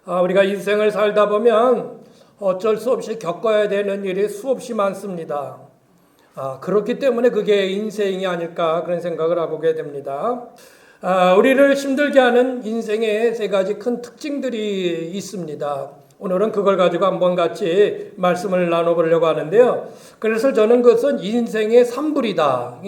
우리가 인생을 살다 보면 어쩔 수 없이 겪어야 되는 일이 수없이 많습니다. 그렇기 때문에 그게 인생이 아닐까 그런 생각을 해보게 됩니다. 우리를 힘들게 하는 인생의 세 가지 큰 특징들이 있습니다. 오늘은 그걸 가지고 한번 같이 말씀을 나눠보려고 하는데요. 그래서 저는 그것은 인생의 산불이다.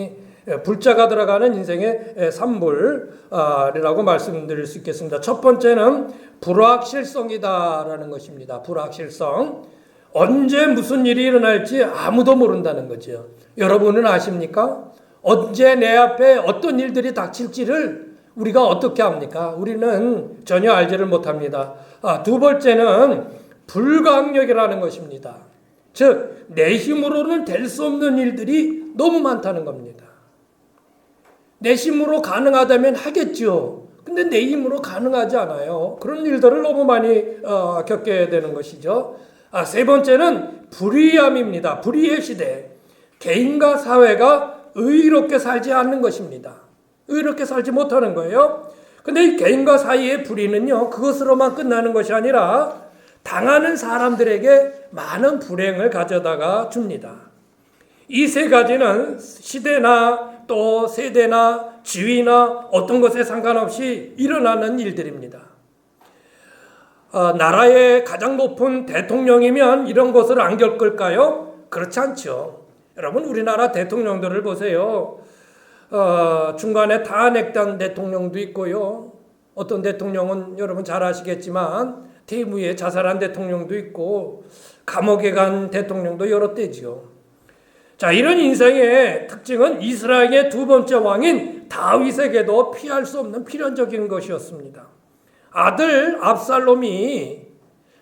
불자가 들어가는 인생의 산불이라고 말씀드릴 수 있겠습니다. 첫 번째는 불확실성이다라는 것입니다. 불확실성. 언제 무슨 일이 일어날지 아무도 모른다는 거죠. 여러분은 아십니까? 언제 내 앞에 어떤 일들이 닥칠지를 우리가 어떻게 합니까? 우리는 전혀 알지를 못합니다. 두 번째는 불가항력이라는 것입니다. 즉, 내 힘으로는 될 수 없는 일들이 너무 많다는 겁니다. 내 힘으로 가능하다면 하겠죠. 근데 내 힘으로 가능하지 않아요. 그런 일들을 너무 많이 겪게 되는 것이죠. 세 번째는 불의함입니다. 불의의 시대. 개인과 사회가 의롭게 살지 않는 것입니다. 의롭게 살지 못하는 거예요. 근데 이 개인과 사이의 불의는요, 그것으로만 끝나는 것이 아니라 당하는 사람들에게 많은 불행을 가져다가 줍니다. 이 세 가지는 시대나 또 세대나 지위나 어떤 것에 상관없이 일어나는 일들입니다. 나라의 가장 높은 대통령이면 이런 것을 안 겪을까요? 그렇지 않죠. 여러분, 우리나라 대통령들을 보세요. 중간에 탄핵당 대통령도 있고요. 어떤 대통령은 여러분 잘 아시겠지만 퇴임 자살한 대통령도 있고 감옥에 간 대통령도 여러 때지요. 자, 이런 인생의 특징은 이스라엘의 두 번째 왕인 다윗에게도 피할 수 없는 필연적인 것이었습니다. 아들 압살롬이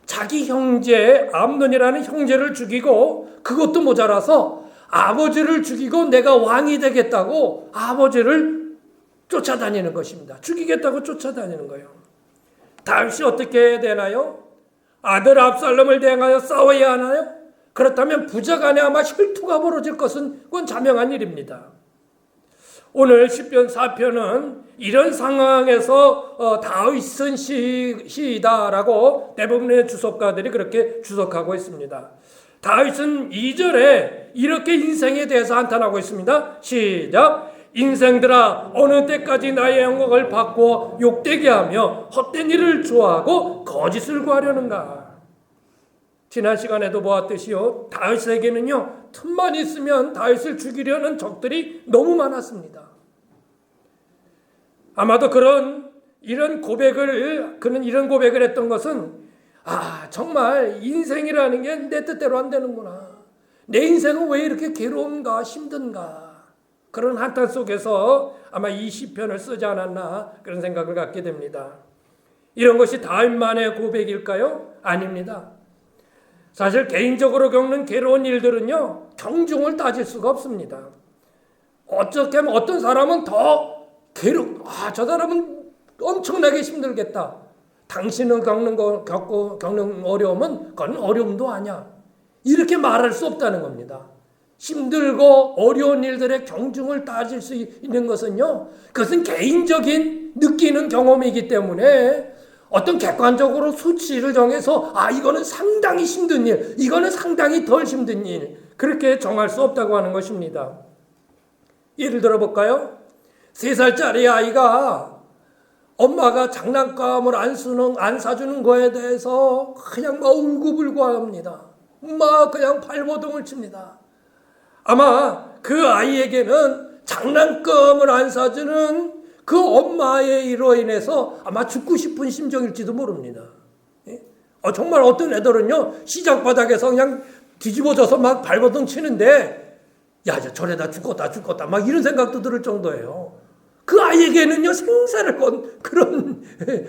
자기 형제 암논이라는 형제를 죽이고 그것도 모자라서 아버지를 죽이고 내가 왕이 되겠다고 아버지를 쫓아다니는 것입니다. 죽이겠다고 쫓아다니는 거예요. 다윗이 어떻게 되나요? 아들 압살롬을 대항하여 싸워야 하나요? 그렇다면 부자 간에 아마 혈투가 벌어질 것은 그건 자명한 일입니다. 오늘 시편 4편은 이런 상황에서 다윗 쓴 시이다라고 대부분의 주석가들이 그렇게 주석하고 있습니다. 다윗은 2절에 이렇게 인생에 대해서 한탄하고 있습니다. 시작! 인생들아, 어느 때까지 나의 영광을 바꾸어 욕되게 하며 헛된 일을 좋아하고 거짓을 구하려는가? 지난 시간에도 보았듯이요, 다윗에게는요, 틈만 있으면 다윗을 죽이려는 적들이 너무 많았습니다. 아마도 그는 이런 고백을 했던 것은 정말 인생이라는 게 내 뜻대로 안 되는구나. 내 인생은 왜 이렇게 괴로운가, 힘든가. 그런 한탄 속에서 아마 이 시편을 쓰지 않았나 그런 생각을 갖게 됩니다. 이런 것이 다윗만의 고백일까요? 아닙니다. 사실 개인적으로 겪는 괴로운 일들은요, 경중을 따질 수가 없습니다. 어떻게 하면 어떤 사람은 더 저 사람은 엄청나게 힘들겠다. 당신은 겪는 어려움은 그건 어려움도 아니야. 이렇게 말할 수 없다는 겁니다. 힘들고 어려운 일들의 경중을 따질 수 있는 것은요, 그것은 개인적인 느끼는 경험이기 때문에 어떤 객관적으로 수치를 정해서 이거는 상당히 힘든 일, 이거는 상당히 덜 힘든 일, 그렇게 정할 수 없다고 하는 것입니다. 예를 들어볼까요? 3살짜리 아이가 엄마가 장난감을 안 사주는 거에 대해서 그냥 막 울고불고 합니다. 그냥 발버둥을 칩니다. 아마 그 아이에게는 장난감을 안 사주는 그 엄마의 일로 인해서 아마 죽고 싶은 심정일지도 모릅니다. 정말 어떤 애들은요, 시장 바닥에서 그냥 뒤집어져서 막 발버둥 치는데, 저래다 죽겠다, 막 이런 생각도 들을 정도예요. 그 아이에게는요, 생사를 건 그런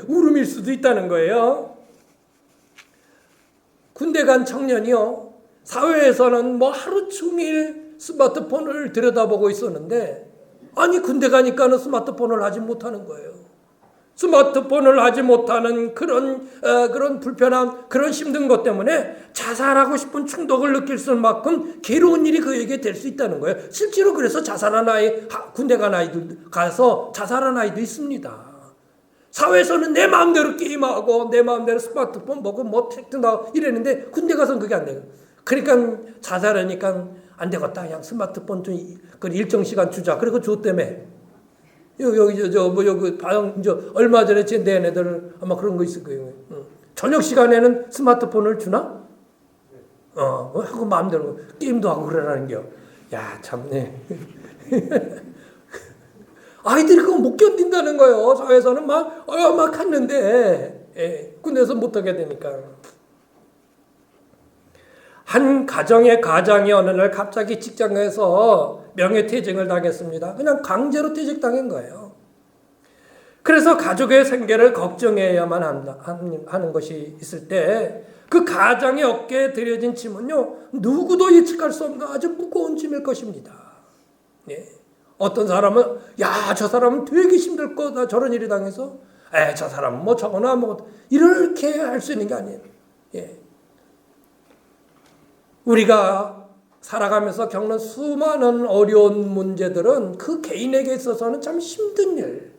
울음일 수도 있다는 거예요. 군대 간 청년이요, 사회에서는 하루 종일 스마트폰을 들여다보고 있었는데, 군대 가니까는 스마트폰을 하지 못하는 거예요. 스마트폰을 하지 못하는 그런 불편함, 그런 힘든 것 때문에 자살하고 싶은 충동을 느낄 수 만큼 괴로운 일이 그에게 될 수 있다는 거예요. 실제로 그래서 군대 간 아이들 가서 자살한 아이도 있습니다. 사회에서는 내 마음대로 게임하고 내 마음대로 스마트폰 보고 뭐 텍트 나고 이랬는데 군대 가서는 그게 안 돼요. 그러니까 자살하니까 안 되겠다. 그냥 스마트폰 좀 그 일정 시간 주자. 그리고 줬다며. 여기 여기 얼마 전에 제 낸 애들 아마 그런 거 있을 거예요. 저녁 시간에는 스마트폰을 주나? 하고 마음대로 게임도 하고 그러라는 겨. 야, 참네. 아이들이 그거 못 견딘다는 거예요. 사회에서는 막 갔는데 군대에서 못하게 되니까. 한 가정의 가장이 어느 날 갑자기 직장에서 명예퇴직을 당했습니다. 그냥 강제로 퇴직당한 거예요. 그래서 가족의 생계를 걱정해야만 하는 것이 있을 때 그 가장의 어깨에 들여진 짐은요, 누구도 예측할 수 없는 아주 무거운 짐일 것입니다. 예. 어떤 사람은 저 사람은 되게 힘들 거다 저런 일이 당해서 저 사람은 뭐 저거나 뭐 이렇게 할 수 있는 게 아니에요. 예. 우리가 살아가면서 겪는 수많은 어려운 문제들은 그 개인에게 있어서는 참 힘든 일,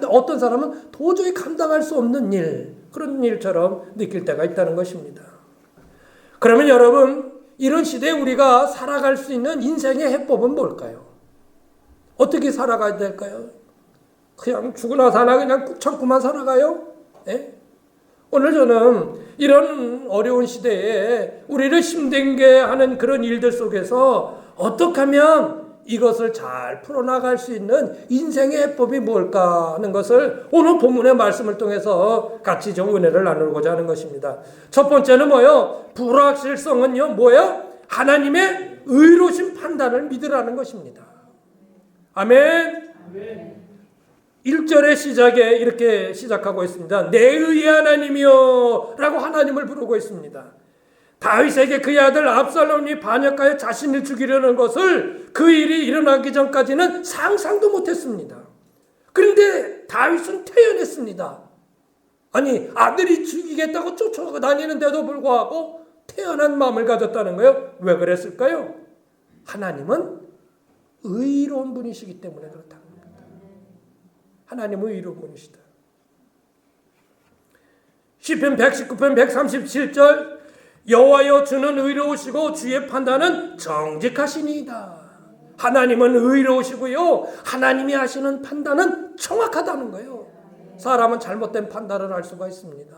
어떤 사람은 도저히 감당할 수 없는 일, 그런 일처럼 느낄 때가 있다는 것입니다. 그러면 여러분, 이런 시대에 우리가 살아갈 수 있는 인생의 해법은 뭘까요? 어떻게 살아가야 될까요? 그냥 죽으나 사나 그냥 꾹 참고만 살아가요? 오늘 저는 이런 어려운 시대에 우리를 힘들게 하는 그런 일들 속에서 어떻게 하면 이것을 잘 풀어나갈 수 있는 인생의 해법이 뭘까 하는 것을 오늘 본문의 말씀을 통해서 같이 좀 은혜를 나누고자 하는 것입니다. 첫 번째는 뭐예요? 불확실성은요, 뭐예요? 하나님의 의로우신 판단을 믿으라는 것입니다. 아멘. 1절의 시작에 이렇게 시작하고 있습니다. 내 의의 하나님이여 라고 하나님을 부르고 있습니다. 다윗에게 그의 아들 압살롬이 반역하여 자신을 죽이려는 것을 그 일이 일어나기 전까지는 상상도 못했습니다. 그런데 다윗은 태어났습니다. 아니, 아들이 죽이겠다고 쫓아다니는데도 불구하고 태어난 마음을 가졌다는 거예요. 왜 그랬을까요? 하나님은 의로운 분이시기 때문에 그렇다는 겁니다. 하나님은 의로운 분이시다. 시편 119편 137절 여호와여 주는 의로우시고 주의 판단은 정직하시니이다. 하나님은 의로우시고요, 하나님이 하시는 판단은 정확하다는 거예요. 사람은 잘못된 판단을 할 수가 있습니다.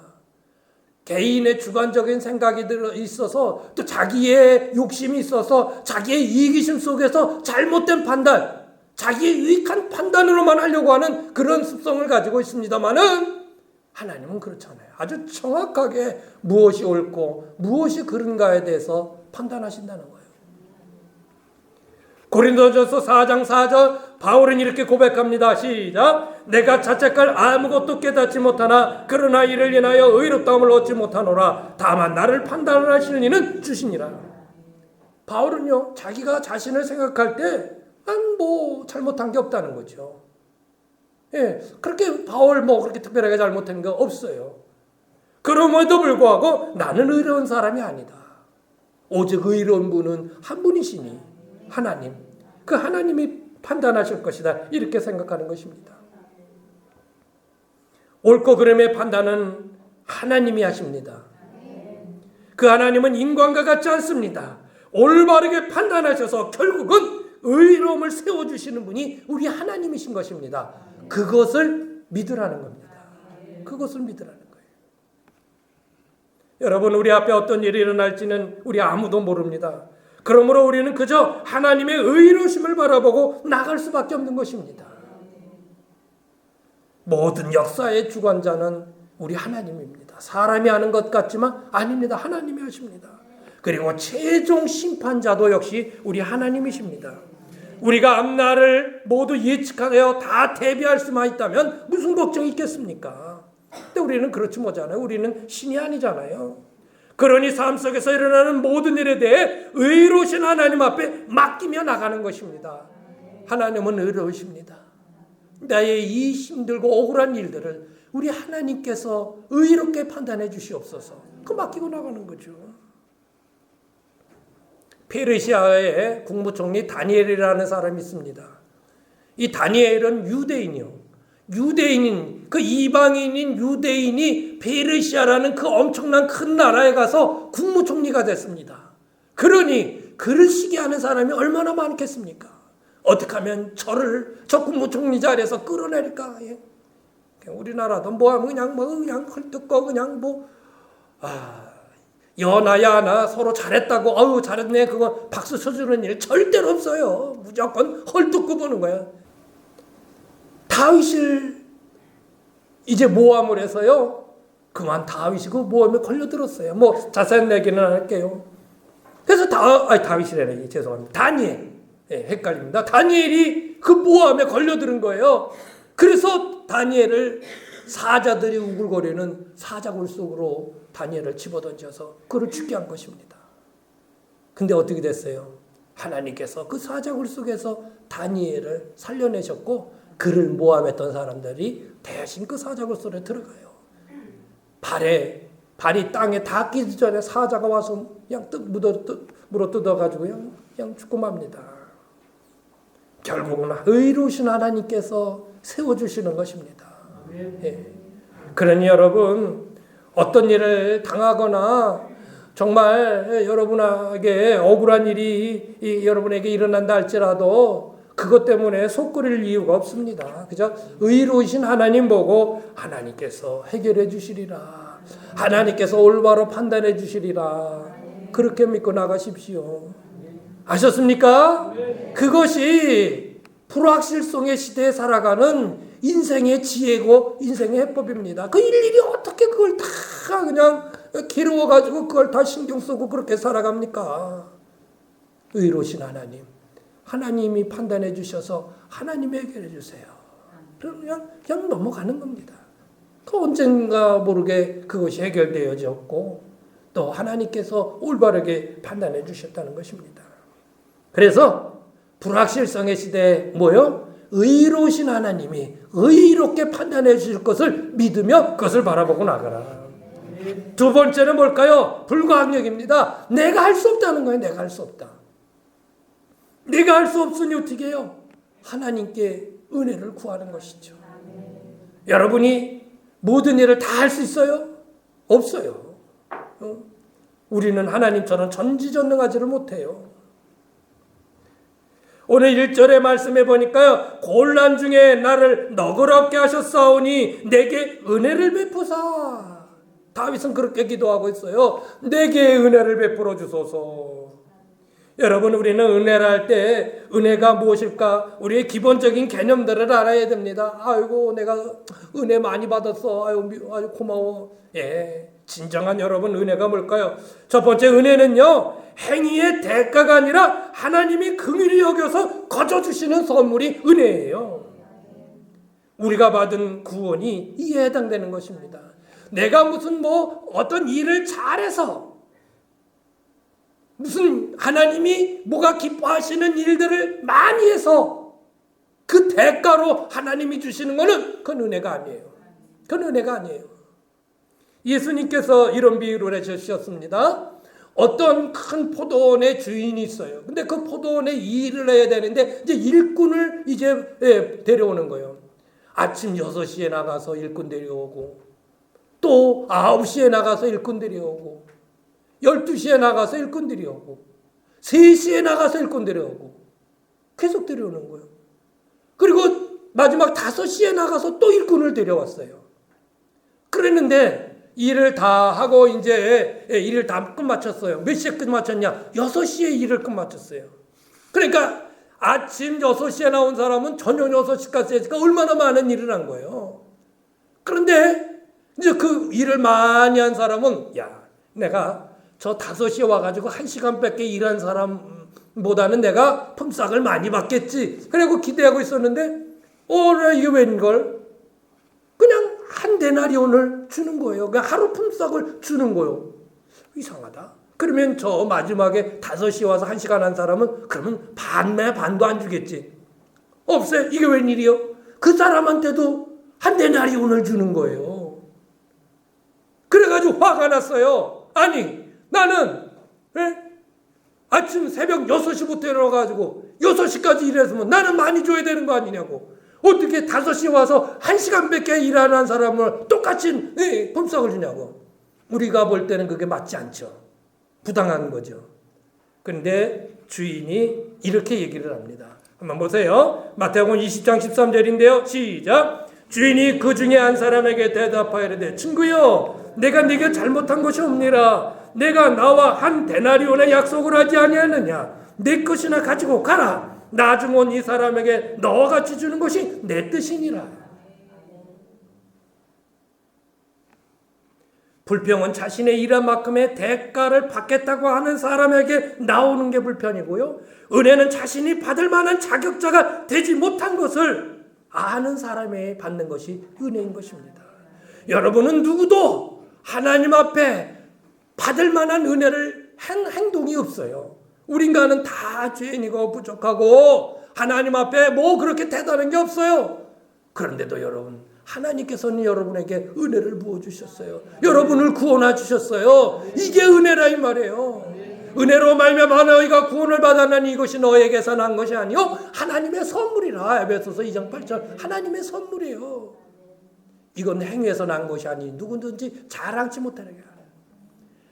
개인의 주관적인 생각이 있어서 또 자기의 욕심이 있어서 자기의 이기심 속에서 잘못된 판단, 자기의 유익한 판단으로만 하려고 하는 그런 습성을 가지고 있습니다만은 하나님은 그렇잖아요. 아주 정확하게 무엇이 옳고 무엇이 그른가에 대해서 판단하신다는 거예요. 고린도전서 4장 4절 바울은 이렇게 고백합니다. 시작. 내가 자책할 아무것도 깨닫지 못하나 그러나 이를 인하여 의롭다함을 얻지 못하노라. 다만 나를 판단을 하시는 이는 주시니라. 바울은요, 자기가 자신을 생각할 때 난 뭐 잘못한 게 없다는 거죠. 그렇게 바울 그렇게 특별하게 잘못한 거 없어요. 그럼에도 불구하고 나는 의로운 사람이 아니다. 오직 의로운 분은 한 분이시니 하나님. 그 하나님이 판단하실 것이다. 이렇게 생각하는 것입니다. 옳고 그름의 판단은 하나님이 하십니다. 그 하나님은 인간과 같지 않습니다. 올바르게 판단하셔서 결국은 의로움을 세워주시는 분이 우리 하나님이신 것입니다. 그것을 믿으라는 겁니다. 그것을 믿으라는 거예요. 여러분, 우리 앞에 어떤 일이 일어날지는 우리 아무도 모릅니다. 그러므로 우리는 그저 하나님의 의로우심을 바라보고 나갈 수밖에 없는 것입니다. 모든 역사의 주관자는 우리 하나님입니다. 사람이 하는 것 같지만 아닙니다. 하나님이 하십니다. 그리고 최종 심판자도 역시 우리 하나님이십니다. 우리가 앞날을 모두 예측하여 다 대비할 수만 있다면 무슨 걱정이 있겠습니까? 근데 우리는 그렇지 못하잖아요. 우리는 신이 아니잖아요. 그러니 삶 속에서 일어나는 모든 일에 대해 의로우신 하나님 앞에 맡기며 나가는 것입니다. 하나님은 의로우십니다. 나의 이 힘들고 억울한 일들을 우리 하나님께서 의롭게 판단해 주시옵소서. 그 맡기고 나가는 거죠. 페르시아의 국무총리 다니엘이라는 사람이 있습니다. 이 다니엘은 유대인이요. 유대인인 그 이방인인 유대인이 페르시아라는 그 엄청난 큰 나라에 가서 국무총리가 됐습니다. 그러니 그를 시기하는 사람이 얼마나 많겠습니까? 어떻게 하면 저 국무총리 자리에서 끌어내릴까? 예. 우리나라도 뭐 하면 그냥 헐뜯고 그냥 연하야나 서로 잘했다고 아유 잘했네 그거 박수 쳐주는 일 절대로 없어요. 무조건 헐뜯고 보는 거야. 다윗을 이제 모함을 해서요. 그만 다윗이 그 모함에 걸려들었어요. 뭐 자세한 얘기는 안 할게요. 그래서 다윗이래요. 죄송합니다. 다니엘. 예, 헷갈립니다. 다니엘이 그 모함에 걸려드는 거예요. 그래서 다니엘을 사자들이 우글거리는 사자굴 속으로 다니엘을 집어던져서 그를 죽게 한 것입니다. 근데 어떻게 됐어요? 하나님께서 그 사자굴 속에서 다니엘을 살려내셨고 그를 모함했던 사람들이 대신 그 사자굴 속에 들어가요. 발이 땅에 닿기 전에 사자가 와서 그냥 물어 뜯어가지고 그냥 죽고 맙니다. 결국은 의로우신 하나님께서 세워주시는 것입니다. 예. 그러니 여러분 어떤 일을 당하거나 정말 여러분에게 억울한 일이 여러분에게 일어난다 할지라도 그것 때문에 속 끓일 이유가 없습니다. 그저 의로우신 하나님 보고 하나님께서 해결해 주시리라. 하나님께서 올바로 판단해 주시리라. 그렇게 믿고 나가십시오. 아셨습니까? 그것이 불확실성의 시대에 살아가는 인생의 지혜고 인생의 해법입니다. 그 일일이 어떻게 그걸 다 그냥 괴로워가지고 그걸 다 신경 쓰고 그렇게 살아갑니까? 의로우신 하나님. 하나님이 판단해 주셔서 하나님이 해결해 주세요. 그냥 넘어가는 겁니다. 그 언젠가 모르게 그것이 해결되어졌고 또 하나님께서 올바르게 판단해 주셨다는 것입니다. 그래서 불확실성의 시대에 의로우신 하나님이 의롭게 판단해 주실 것을 믿으며 그것을 바라보고 나가라. 두 번째는 뭘까요? 불가항력입니다. 내가 할 수 없다는 거예요. 내가 할 수 없다. 내가 할 수 없으니 어떻게 해요? 하나님께 은혜를 구하는 것이죠. 여러분이 모든 일을 다 할 수 있어요? 없어요. 우리는 하나님처럼 전지전능하지를 못해요. 오늘 1절의 말씀해 보니까요. 곤란 중에 나를 너그럽게 하셨사오니 내게 은혜를 베푸사. 다윗은 그렇게 기도하고 있어요. 내게 은혜를 베풀어 주소서. 여러분 우리는 은혜를 할 때 은혜가 무엇일까? 우리의 기본적인 개념들을 알아야 됩니다. 아이고 내가 은혜 많이 받았어. 아유 고마워. 예, 진정한 여러분 은혜가 뭘까요? 첫 번째 은혜는요. 행위의 대가가 아니라 하나님이 긍휼히 여겨서 거저주시는 선물이 은혜예요. 우리가 받은 구원이 이에 해당되는 것입니다. 내가 무슨 어떤 일을 잘해서 무슨 하나님이 뭐가 기뻐하시는 일들을 많이 해서 그 대가로 하나님이 주시는 것은 그건 은혜가 아니에요. 그건 은혜가 아니에요. 예수님께서 이런 비유를 해주셨습니다. 어떤 큰 포도원의 주인이 있어요. 근데 그 포도원에 일을 해야 되는데 이제 일꾼을 데려오는 거예요. 아침 6시에 나가서 일꾼 데려오고 또 9시에 나가서 일꾼 데려오고 12시에 나가서 일꾼 데려오고 3시에 나가서 일꾼 데려오고 계속 데려오는 거예요. 그리고 마지막 5시에 나가서 또 일꾼을 데려왔어요. 그랬는데 일을 다 하고 이제 일을 다 끝마쳤어요. 몇 시에 끝마쳤냐? 6시에 일을 끝마쳤어요. 그러니까 아침 6시에 나온 사람은 저녁 6시까지 했으니까 얼마나 많은 일을 한 거예요. 그런데 이제 그 일을 많이 한 사람은 내가 저 5시에 와가지고 1시간밖에 일한 사람보다는 내가 품삯을 많이 받겠지. 그리고 기대하고 있었는데 이게 웬걸? 그냥 한 데나리온을 주는 거예요. 그냥 하루 품삯을 주는 거예요. 이상하다. 그러면 저 마지막에 5시에 와서 1시간 한 사람은 그러면 반도 안 주겠지. 없어요. 이게 웬일이요? 그 사람한테도 한 데나리온을 주는 거예요. 그래가지고 화가 났어요. 아니 나는 아침 새벽 6시부터 일어나가지고 6시까지 일했으면 나는 많이 줘야 되는 거 아니냐고. 어떻게 5시에 와서 1시간밖에 일하는 사람을 똑같이 품삯을 주냐고. 우리가 볼 때는 그게 맞지 않죠. 부당한 거죠. 그런데 주인이 이렇게 얘기를 합니다. 한번 보세요. 마태복음 20장 13절인데요. 시작. 주인이 그 중에 한 사람에게 대답하여 이르되 친구여 내가 네게 잘못한 것이 없니라. 내가 나와 한 데나리온의 약속을 하지 아니하느냐. 내 것이나 가지고 가라. 나중 온 이 사람에게 너와 같이 주는 것이 내 뜻이니라. 불평은 자신의 일한 만큼의 대가를 받겠다고 하는 사람에게 나오는 게 불평이고요. 은혜는 자신이 받을 만한 자격자가 되지 못한 것을 아는 사람이 받는 것이 은혜인 것입니다. 여러분은 누구도 하나님 앞에 받을 만한 은혜를 한 행동이 없어요. 우리 인간은 다 죄인이고 부족하고 하나님 앞에 뭐 그렇게 대단한 게 없어요. 그런데도 여러분, 하나님께서는 여러분에게 은혜를 부어주셨어요. 여러분을 구원해 주셨어요. 이게 은혜라 이 말이에요. 은혜로 말미암아 너희가 구원을 받았나니 이것이 너에게서 난 것이 아니요 하나님의 선물이라. 에베소서 2장 8절 하나님의 선물이에요. 이건 행위에서 난 것이 아니 누구든지 자랑치 못하는 게 아니에요.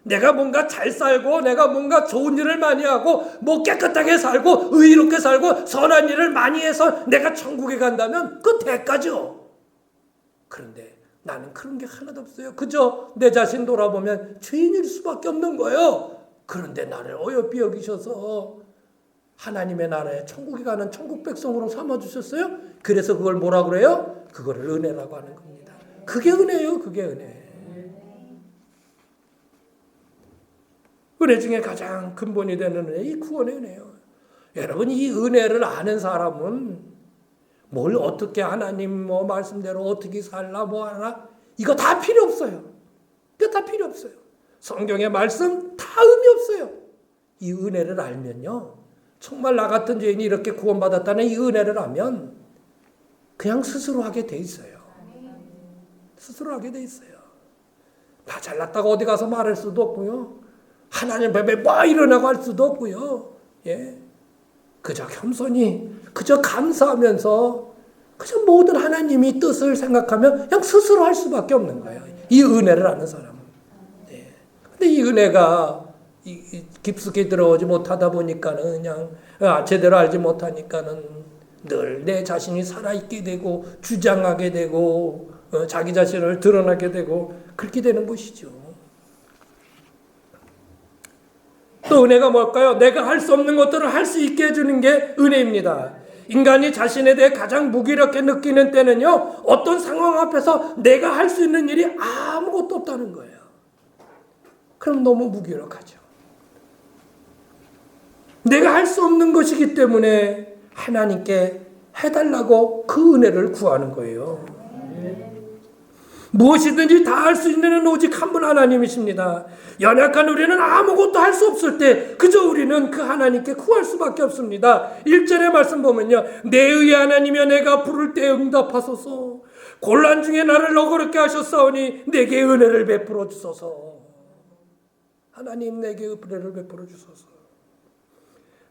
내가 뭔가 잘 살고 내가 뭔가 좋은 일을 많이 하고 뭐 깨끗하게 살고 의롭게 살고 선한 일을 많이 해서 내가 천국에 간다면 그 대가죠. 그런데 나는 그런 게 하나도 없어요. 그저 내 자신 돌아보면 죄인일 수밖에 없는 거예요. 그런데 나를 어여삐 여기셔서 하나님의 나라에 천국에 가는 천국 백성으로 삼아주셨어요. 그래서 그걸 뭐라 그래요? 그거를 은혜라고 하는 겁니다. 그게 은혜예요. 그게 은혜. 은혜 중에 가장 근본이 되는 은혜, 이 구원의 은혜예요. 여러분, 이 은혜를 아는 사람은 뭘 어떻게 하나님 뭐 말씀대로 어떻게 살라 뭐 하나 이거 다 필요 없어요. 이거 다 필요 없어요. 성경의 말씀 다 의미 없어요. 이 은혜를 알면요, 정말 나 같은 죄인이 이렇게 구원받았다는 이 은혜를 알면 그냥 스스로 하게 돼 있어요. 스스로 하게 돼 있어요. 나 잘났다고 어디 가서 말할 수도 없고요. 하나님 앞에 뭐 일어나고 할 수도 없고요. 예, 그저 겸손히, 그저 감사하면서, 그저 모든 하나님이 뜻을 생각하면 그냥 스스로 할 수밖에 없는 거예요. 이 은혜를 아는 사람은. 예. 근데 이 은혜가 깊숙이 들어오지 못하다 보니까는 그냥 제대로 알지 못하니까는 늘 내 자신이 살아있게 되고 주장하게 되고 자기 자신을 드러나게 되고 그렇게 되는 것이죠. 또 은혜가 뭘까요? 내가 할 수 없는 것들을 할 수 있게 해주는 게 은혜입니다. 인간이 자신에 대해 가장 무기력해 느끼는 때는요, 어떤 상황 앞에서 내가 할 수 있는 일이 아무것도 없다는 거예요. 그럼 너무 무기력하죠. 내가 할 수 없는 것이기 때문에 하나님께 해달라고 그 은혜를 구하는 거예요. 무엇이든지 다 할 수 있는 오직 한 분 하나님이십니다. 연약한 우리는 아무것도 할 수 없을 때 그저 우리는 그 하나님께 구할 수밖에 없습니다. 1절의 말씀 보면요, 내 의의 하나님이여 내가 부를 때 응답하소서. 곤란 중에 나를 너그럽게 하셨사오니 내게 은혜를 베풀어 주소서. 하나님 내게 은혜를 베풀어 주소서.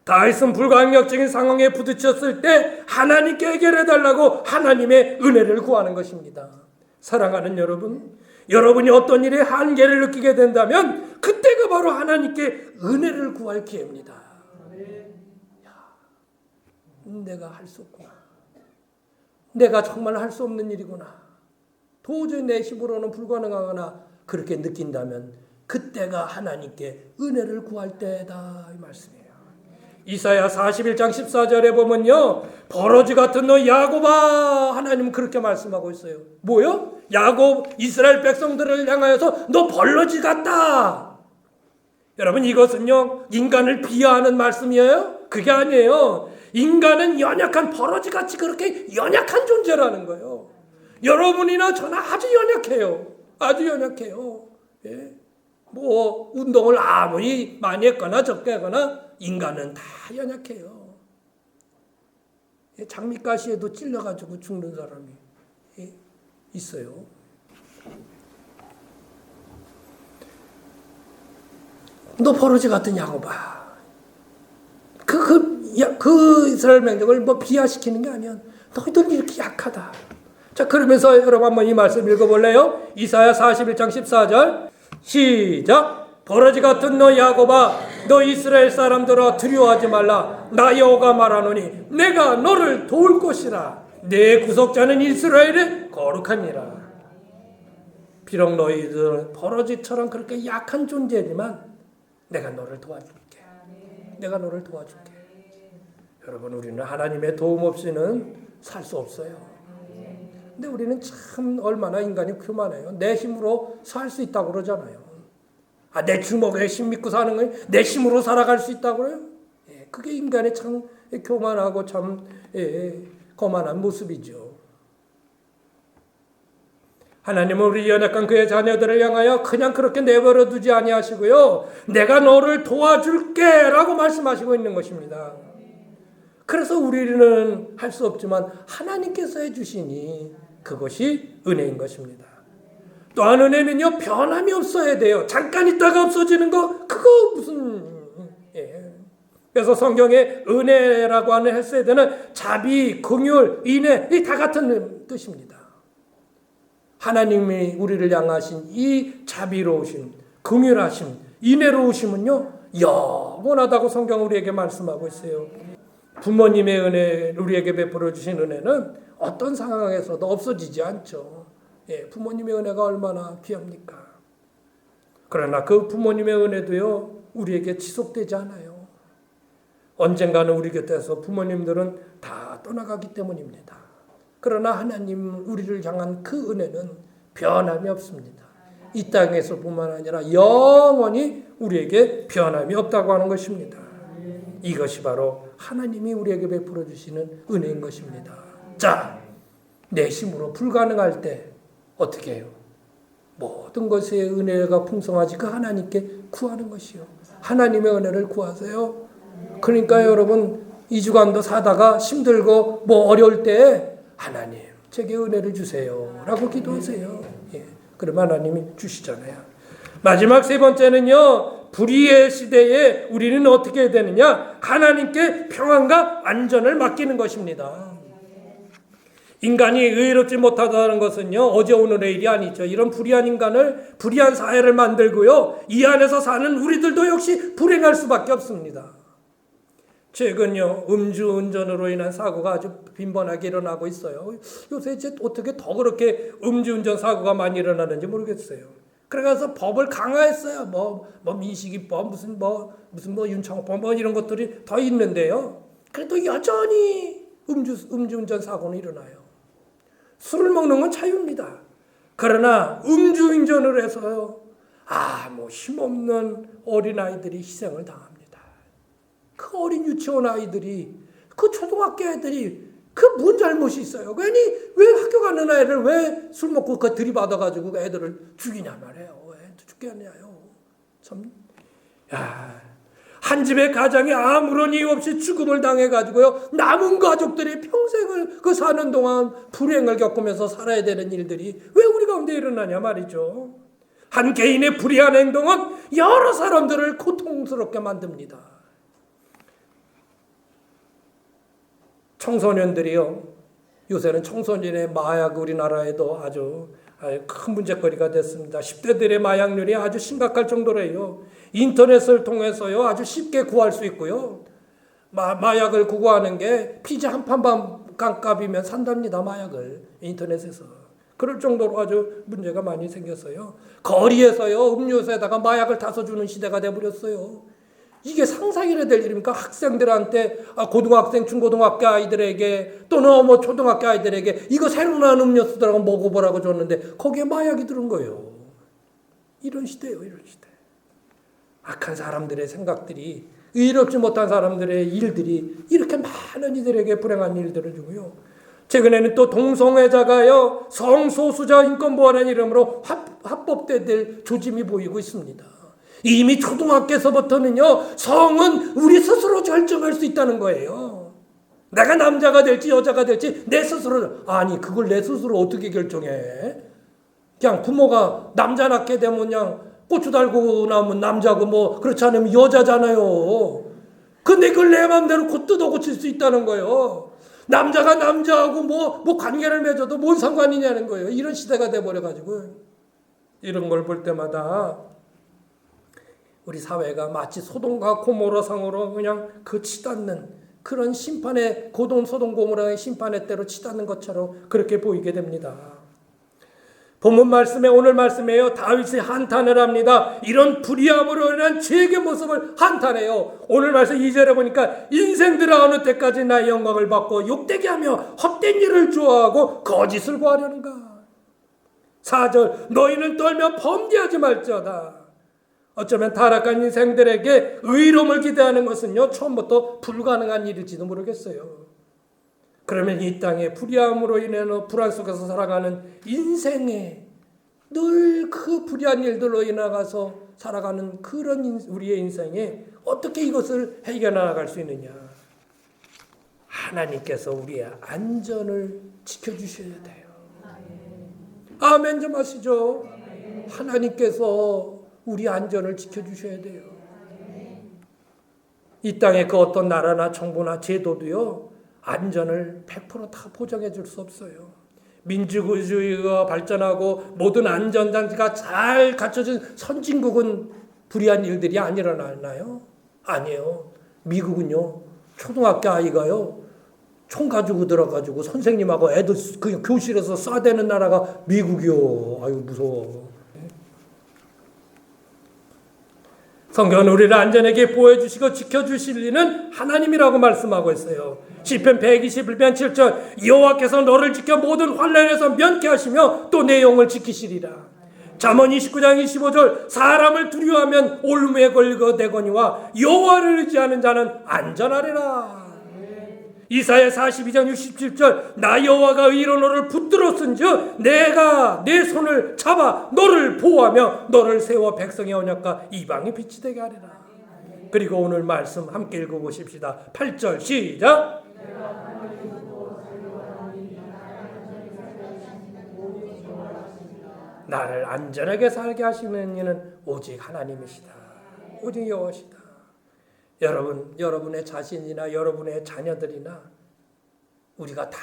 다윗은 불가항력적인 상황에 부딪혔을 때 하나님께 해결해달라고 하나님의 은혜를 구하는 것입니다. 사랑하는 여러분, 여러분이 어떤 일에 한계를 느끼게 된다면 그때가 바로 하나님께 은혜를 구할 기회입니다. 야, 내가 할 수 없구나. 내가 정말 할 수 없는 일이구나. 도저히 내 힘으로는 불가능하거나 그렇게 느낀다면 그때가 하나님께 은혜를 구할 때다, 이 말씀이에요. 이사야 41장 14절에 보면요, 버러지 같은 너 야곱아, 하나님은 그렇게 말씀하고 있어요. 뭐요? 야곱 이스라엘 백성들을 향하여서 너 버러지 같다. 여러분, 이것은요 인간을 비하하는 말씀이에요? 그게 아니에요. 인간은 연약한 버러지같이 그렇게 연약한 존재라는 거예요. 여러분이나 저나 아주 연약해요. 아주 연약해요. 예? 뭐 운동을 아무리 많이 했거나 적게 하거나 인간은 다 연약해요. 장미가시에도 찔려가지고 죽는 사람이 있어요. 너 버러지 같은 야곱아. 그 이스라엘 민족을 뭐 비하시키는 게 아니야. 너희들 이렇게 약하다. 자, 그러면서 여러분 한번 이 말씀 읽어볼래요? 이사야 41장 14절 시작. 버러지 같은 너 야곱아, 너 이스라엘 사람들아 두려워하지 말라. 나 여호와가 말하노니 내가 너를 도울 것이라. 내 구속자는 이스라엘의 거룩하니라. 비록 너희들은 버러지처럼 그렇게 약한 존재지만 내가 너를 도와줄게. 내가 너를 도와줄게. 여러분, 우리는 하나님의 도움 없이는 살 수 없어요. 근데 우리는 참 얼마나 인간이 교만해요. 내 힘으로 살 수 있다고 그러잖아요. 내 주먹에 힘 믿고 사는 거예요. 내 힘으로 살아갈 수 있다고 그래요. 그게 인간의 참 교만하고 참 거만한 모습이죠. 하나님은 우리 연약한 그의 자녀들을 향하여 그냥 그렇게 내버려 두지 아니하시고요. 내가 너를 도와줄게 라고 말씀하시고 있는 것입니다. 그래서 우리는 할 수 없지만 하나님께서 해주시니 그것이 은혜인 것입니다. 또한 은혜는요, 변함이 없어야 돼요. 잠깐 있다가 없어지는 거, 그거 무슨, 그래서 성경에 은혜라고 하는 헬세드는 자비, 긍휼, 인애, 이 다 같은 뜻입니다. 하나님이 우리를 향하신 이 자비로우심, 긍휼하심, 인애로우심은요, 영원하다고 성경 우리에게 말씀하고 있어요. 부모님의 은혜, 우리에게 베풀어 주신 은혜는 어떤 상황에서도 없어지지 않죠. 부모님의 은혜가 얼마나 귀합니까? 그러나 그 부모님의 은혜도요, 우리에게 지속되지 않아요. 언젠가는 우리 곁에서 부모님들은 다 떠나가기 때문입니다. 그러나 하나님 우리를 향한 그 은혜는 변함이 없습니다. 이 땅에서뿐만 아니라 영원히 우리에게 변함이 없다고 하는 것입니다. 이것이 바로 하나님이 우리에게 베풀어 주시는 은혜인 것입니다. 자, 내 힘으로 불가능할 때 어떻게 해요? 모든 것의 은혜가 풍성하지 그 하나님께 구하는 것이요. 하나님의 은혜를 구하세요. 그러니까 여러분, 2주간도 사다가 힘들고 어려울 때 하나님 제게 은혜를 주세요 라고 기도하세요. 그러면 하나님이 주시잖아요. 마지막 세 번째는요, 불의의 시대에 우리는 어떻게 해야 되느냐? 하나님께 평안과 안전을 맡기는 것입니다. 인간이 의롭지 못하다는 것은요, 어제 오늘의 일이 아니죠. 이런 불의한 인간을, 불의한 사회를 만들고요, 이 안에서 사는 우리들도 역시 불행할 수밖에 없습니다. 최근요, 음주운전으로 인한 사고가 아주 빈번하게 일어나고 있어요. 요새 이제 어떻게 더 그렇게 음주운전 사고가 많이 일어나는지 모르겠어요. 그래서 법을 강화했어요. 민식이법, 무슨 윤창호법, 이런 것들이 더 있는데요. 그래도 여전히 음주운전 사고는 일어나요. 술을 먹는 건 자유입니다. 그러나 음주운전을 해서요, 힘없는 어린아이들이 희생을 당합니다. 그 어린 유치원 아이들이, 그 초등학교 애들이 뭔 잘못이 있어요? 왜 학교 가는 애를 왜 술 먹고 들이받아가지고 애들을 죽이냐 말이에요. 왜 죽게 하냐요. 참, 한 집의 가장이 아무런 이유 없이 죽음을 당해가지고요, 남은 가족들이 평생을 사는 동안 불행을 겪으면서 살아야 되는 일들이 왜 우리 가운데 일어나냐 말이죠. 한 개인의 불의한 행동은 여러 사람들을 고통스럽게 만듭니다. 청소년들이요, 요새는 청소년의 마약 우리나라에도 아주 큰 문제거리가 됐습니다. 10대들의 마약률이 아주 심각할 정도로요, 인터넷을 통해서요 아주 쉽게 구할 수 있고요, 마약을 구하는 게 피자 한 판만 값이면 산답니다. 마약을 인터넷에서. 그럴 정도로 아주 문제가 많이 생겼어요. 거리에서요 음료수에다가 마약을 타서 주는 시대가 돼버렸어요. 이게 상상이라 될 일입니까? 학생들한테, 고등학생, 중고등학교 아이들에게 또는 초등학교 아이들에게 이거 새로 나온 음료수들하고 먹어보라고 줬는데 거기에 마약이 들은 거예요. 이런 시대예요, 이런 시대. 악한 사람들의 생각들이, 의롭지 못한 사람들의 일들이 이렇게 많은 이들에게 불행한 일들을 주고요. 최근에는 또 동성애자가요, 성소수자 인권보호라는 이름으로 합법화될 조짐이 보이고 있습니다. 이미 초등학교에서부터는요, 성은 우리 스스로 결정할 수 있다는 거예요. 내가 남자가 될지 여자가 될지 내 스스로, 그걸 내 스스로 어떻게 결정해? 그냥 부모가 남자 낳게 되면 그냥 고추 달고 나면 남자고 그렇지 않으면 여자잖아요. 근데 그걸 내 마음대로 곧 뜯어 고칠 수 있다는 거예요. 남자가 남자하고 뭐 관계를 맺어도 뭔 상관이냐는 거예요. 이런 시대가 돼버려가지고 이런 걸 볼 때마다 우리 사회가 마치 소돔과 고모라 상으로 그냥 그 치닫는 그런 심판의 소돔 고모라의 심판의 때로 치닫는 것처럼 그렇게 보이게 됩니다. 본문 말씀에 오늘 말씀에요. 다윗이 한탄을 합니다. 이런 불의함으로 인한 죄의 모습을 한탄해요. 오늘 말씀 2절에 보니까 인생들아 어느 때까지 나의 영광을 받고 욕되게 하며 헛된 일을 좋아하고 거짓을 구하려는가. 4절 너희는 떨며 범죄하지 말지어다. 어쩌면 타락한 인생들에게 의로움을 기대하는 것은요 처음부터 불가능한 일일지도 모르겠어요. 그러면 이 땅에 불의함으로 인해 불안 속에서 살아가는 인생에 늘 그 불의한 일들로 인해서 살아가는 그런 우리의 인생에 어떻게 이것을 해결해 나갈 수 있느냐. 하나님께서 우리의 안전을 지켜주셔야 돼요. 아멘 좀 하시죠. 하나님께서 우리 안전을 지켜주셔야 돼요. 이 땅에 그 어떤 나라나 정부나 제도도요 안전을 100%다 보장해 줄 수 없어요. 민주주의가 발전하고 모든 안전장치가 잘 갖춰진 선진국은 불의한 일들이 안 일어나나요? 아니에요. 미국은요 초등학교 아이가요 총 가지고 들어가지고 선생님하고 애들 그 교실에서 쏴대는 나라가 미국이요. 아유 무서워. 성경은 우리를 안전하게 보호해주시고 지켜주실 이는 하나님이라고 말씀하고 있어요. 시편 121편 7절 여호와께서 너를 지켜 모든 환난에서 면케 하시며 또 내 영을 지키시리라. 잠언 29장 25절 사람을 두려워하면 올무에 걸거되거니와 여호와를 의지하는 자는 안전하리라. 이사야 42장 67절 나 여호와가 의로 너를 붙들었은즉 내가 내 손을 잡아 너를 보호하며 너를 세워 백성의 언약과 이방의 빛이 되게 하리라. 그리고 오늘 말씀 함께 읽어보십시다. 8절 시작. 나를 안전하게 살게 하시는 이는 오직 하나님이시다. 오직 여호와시다. 여러분의 자신이나 여러분의 자녀들이나 우리가 다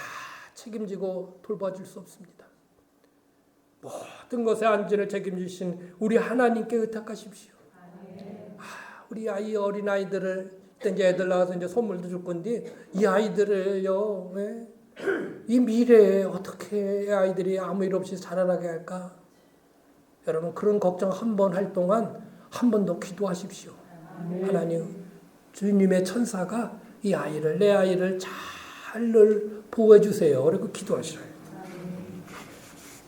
책임지고 돌봐줄 수 없습니다. 모든 것에 안전을 책임지신 우리 하나님께 의탁하십시오. 우리 어린 아이들을 이제 애들 나와서 이제 선물도 줄 건데 이 아이들을요, 이 미래에 어떻게 아이들이 아무 일 없이 자라나게 할까? 여러분 그런 걱정 한 번 할 동안 한 번 더 기도하십시오. 하나님. 주님의 천사가 이 아이를 내 아이를 잘 보호해 주세요. 그리고 기도하시라요.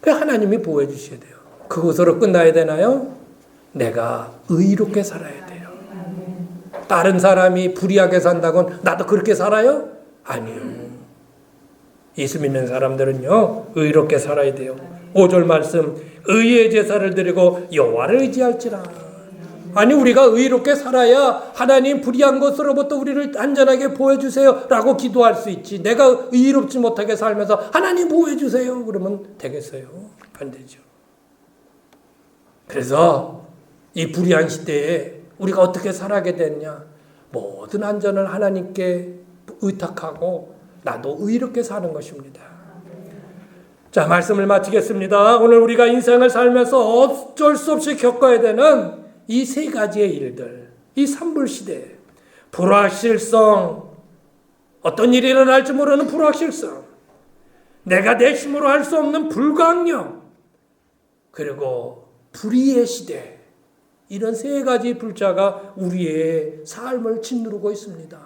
그 하나님이 보호해 주셔야 돼요. 그것으로 끝나야 되나요? 내가 의롭게 살아야 돼요. 다른 사람이 불의하게 산다곤 나도 그렇게 살아요? 아니요. 예수 믿는 사람들은요 의롭게 살아야 돼요. 5절 말씀 의의 제사를 드리고 여호와를 의지할지라. 아니 우리가 의롭게 살아야 하나님 불의한 것으로부터 우리를 안전하게 보호해주세요 라고 기도할 수 있지. 내가 의롭지 못하게 살면서 하나님 보호해주세요 그러면 되겠어요? 안 되죠. 그래서 이 불의한 시대에 우리가 어떻게 살아가게 됐냐. 모든 안전을 하나님께 의탁하고 나도 의롭게 사는 것입니다. 자 말씀을 마치겠습니다. 오늘 우리가 인생을 살면서 어쩔 수 없이 겪어야 되는 이 세 가지의 일들, 이 산불시대, 불확실성, 어떤 일이 일어날지 모르는 불확실성, 내가 내 힘으로 할 수 없는 불가항력, 그리고 불의의 시대, 이런 세 가지 불자가 우리의 삶을 짓누르고 있습니다.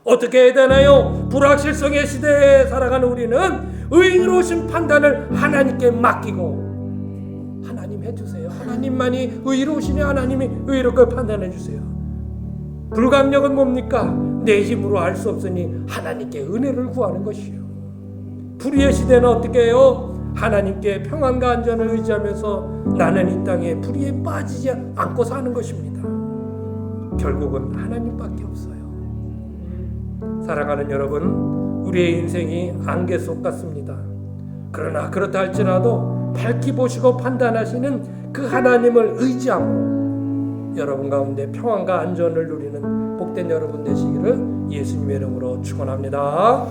어떻게 해야 되나요? 불확실성의 시대에 살아가는 우리는 의로우신 판단을 하나님께 맡기고 하나님 해주세요. 하나님만이 의로우시니 하나님이 의롭게 판단해 주세요. 불가항력은 뭡니까? 내 힘으로 할 수 없으니 하나님께 은혜를 구하는 것이요. 불의의 시대는 어떻게 해요? 하나님께 평안과 안전을 의지하면서 나는 이 땅에 불의에 빠지지 않고 사는 것입니다. 결국은 하나님밖에 없어요. 사랑하는 여러분, 우리의 인생이 안개 속 같습니다. 그러나 그렇다 할지라도 밝히 보시고 판단하시는 그 하나님을 의지함으로 여러분 가운데 평안과 안전을 누리는 복된 여러분 되시기를 예수님의 이름으로 축원합니다.